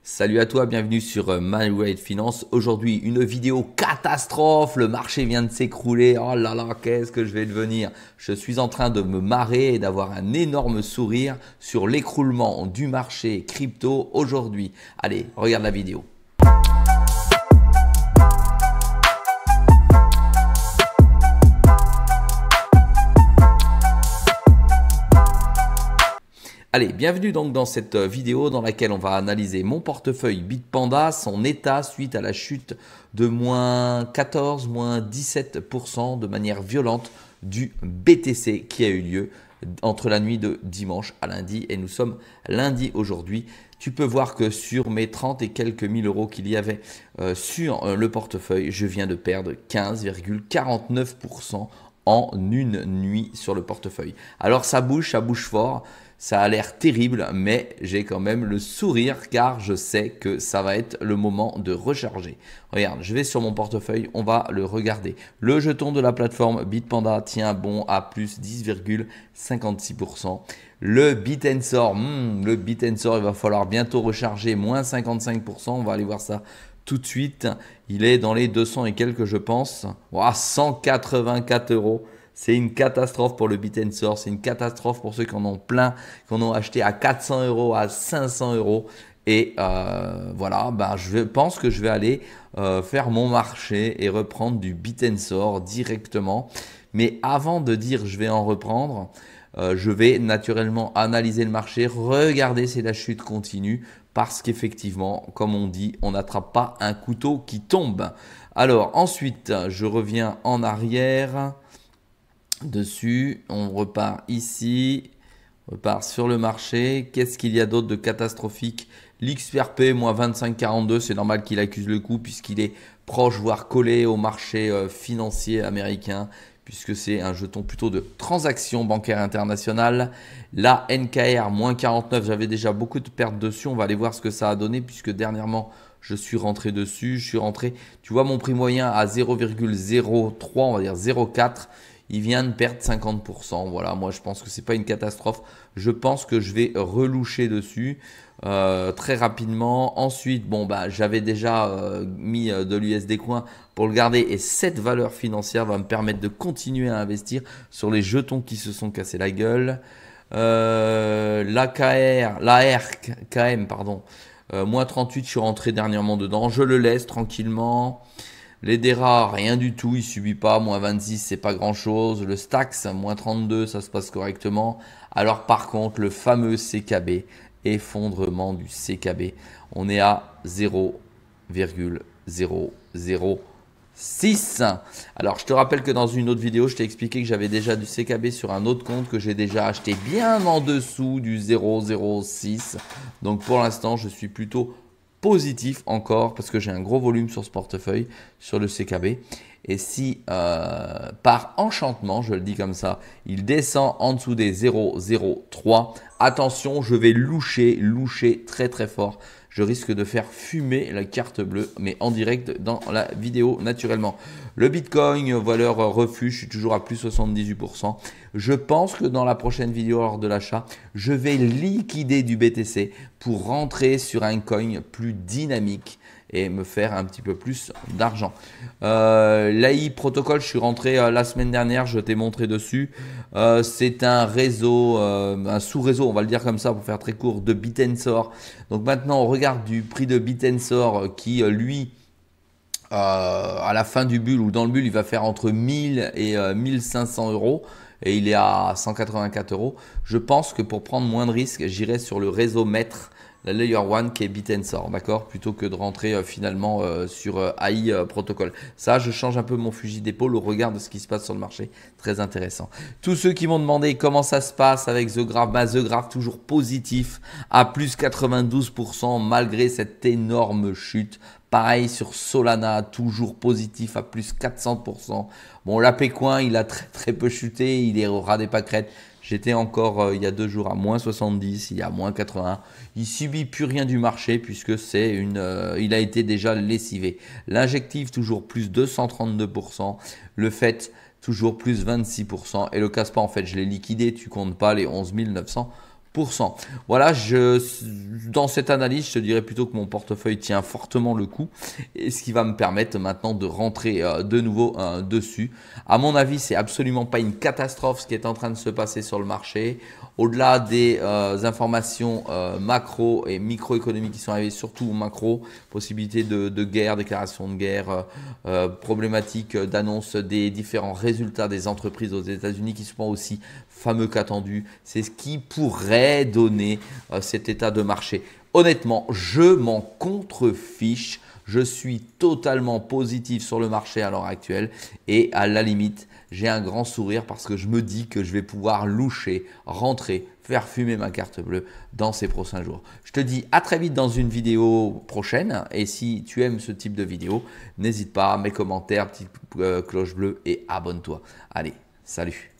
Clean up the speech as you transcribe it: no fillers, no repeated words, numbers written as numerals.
Salut à toi, bienvenue sur MyWay Finance. Aujourd'hui, une vidéo catastrophe. Le marché vient de s'écrouler. Oh là là, qu'est-ce que je vais devenir? Je suis en train de me marrer et d'avoir un énorme sourire sur l'écroulement du marché crypto aujourd'hui. Allez, regarde la vidéo. Allez, bienvenue donc dans cette vidéo dans laquelle on va analyser mon portefeuille Bitpanda, son état suite à la chute de moins 14, moins 17% de manière violente du BTC qui a eu lieu entre la nuit de dimanche à lundi et nous sommes lundi aujourd'hui. Tu peux voir que sur mes 30 et quelques mille euros qu'il y avait sur le portefeuille, je viens de perdre 15,49% en une nuit sur le portefeuille. Alors ça bouge fort. Ça a l'air terrible, mais j'ai quand même le sourire car je sais que ça va être le moment de recharger. Regarde, je vais sur mon portefeuille, on va le regarder. Le jeton de la plateforme Bitpanda tient bon à plus 10,56%. Le Bitensor, il va falloir bientôt recharger, moins 55%. On va aller voir ça tout de suite. Il est dans les 200 et quelques, je pense. Wow, 184 euros. C'est une catastrophe pour le Bitensor, c'est une catastrophe pour ceux qui en ont plein, qui en ont acheté à 400 euros, à 500 euros. Et voilà, je pense que je vais aller faire mon marché et reprendre du Bitensor directement. Mais avant de dire je vais en reprendre, je vais naturellement analyser le marché, regarder si la chute continue. Parce qu'effectivement, comme on dit, on n'attrape pas un couteau qui tombe. Alors ensuite, je reviens en arrière. Dessus, on repart ici, on repart sur le marché. Qu'est-ce qu'il y a d'autre de catastrophique? L'XRP, moins 25,42, c'est normal qu'il accuse le coup puisqu'il est proche, voire collé au marché financier américain, puisque c'est un jeton plutôt de transaction bancaire internationale. La NKR, moins 49, j'avais déjà beaucoup de pertes dessus. On va aller voir ce que ça a donné puisque dernièrement, je suis rentré dessus. Je suis rentré, tu vois mon prix moyen à 0,03, on va dire 0,4. Il vient de perdre 50%. Voilà, moi je pense que ce n'est pas une catastrophe. Je pense que je vais reloucher dessus très rapidement. Ensuite, j'avais déjà mis de l'USD Coin pour le garder et cette valeur financière va me permettre de continuer à investir sur les jetons qui se sont cassés la gueule. L'ARKM, pardon, moins 38, je suis rentré dernièrement dedans. Je le laisse tranquillement. Les DERA, rien du tout, il ne subit pas, moins 26, c'est pas grand chose. Le Stax, moins 32, ça se passe correctement. Alors par contre, le fameux CKB, effondrement du CKB, on est à 0,006. Alors je te rappelle que dans une autre vidéo, je t'ai expliqué que j'avais déjà du CKB sur un autre compte que j'ai déjà acheté bien en dessous du 0,06. Donc pour l'instant, je suis plutôt positif encore parce que j'ai un gros volume sur ce portefeuille, sur le CKB. Et si par enchantement, je le dis comme ça, il descend en dessous des 0,03, attention, je vais loucher très très fort. Je risque de faire fumer la carte bleue, mais en direct dans la vidéo naturellement. Le Bitcoin, valeur refuge, je suis toujours à plus 78%. Je pense que dans la prochaine vidéo lors de l'achat, je vais liquider du BTC pour rentrer sur un coin plus dynamique et me faire un petit peu plus d'argent. L'AI Protocol, je suis rentré la semaine dernière, je t'ai montré dessus. C'est un réseau, un sous-réseau, on va le dire comme ça pour faire très court, de Bitensor. Donc maintenant, on regarde du prix de Bitensor qui, lui, à la fin du bull ou dans le bull, il va faire entre 1000 et 1500 euros. Et il est à 184 euros. Je pense que pour prendre moins de risques, j'irai sur le réseau maître, la Layer 1 qui est Bitensor, d'accord, plutôt que de rentrer finalement sur AI Protocol. Ça, je change un peu mon fusil d'épaule au regard de ce qui se passe sur le marché. Très intéressant. Tous ceux qui m'ont demandé comment ça se passe avec The Graph, The Graph toujours positif à plus 92% malgré cette énorme chute. Pareil sur Solana, toujours positif à plus 400%. Bon, l'APcoin, il a très peu chuté, il est au ras des pâquerettes. J'étais encore il y a 2 jours à moins 70, il y a moins 80. Il subit plus rien du marché puisque c'est il a été déjà lessivé. L'injectif toujours plus 232%. Le fait toujours plus 26%. Et le Caspa, en fait, je l'ai liquidé. Tu comptes pas les 11 900 Voilà, dans cette analyse, je te dirais plutôt que mon portefeuille tient fortement le coup et ce qui va me permettre maintenant de rentrer de nouveau dessus. À mon avis, c'est absolument pas une catastrophe ce qui est en train de se passer sur le marché. Au-delà des informations macro et microéconomiques qui sont arrivées, surtout au macro, possibilité de guerre, déclaration de guerre, problématique d'annonce des différents résultats des entreprises aux États-Unis qui sont aussi fameux qu'attendus. C'est ce qui pourrait donner cet état de marché. Honnêtement, je m'en contrefiche. Je suis totalement positif sur le marché à l'heure actuelle et à la limite, j'ai un grand sourire parce que je me dis que je vais pouvoir loucher, rentrer, faire fumer ma carte bleue dans ces prochains jours. Je te dis à très vite dans une vidéo prochaine et si tu aimes ce type de vidéo, n'hésite pas, mes commentaires, petite cloche bleue et abonne-toi. Allez, salut!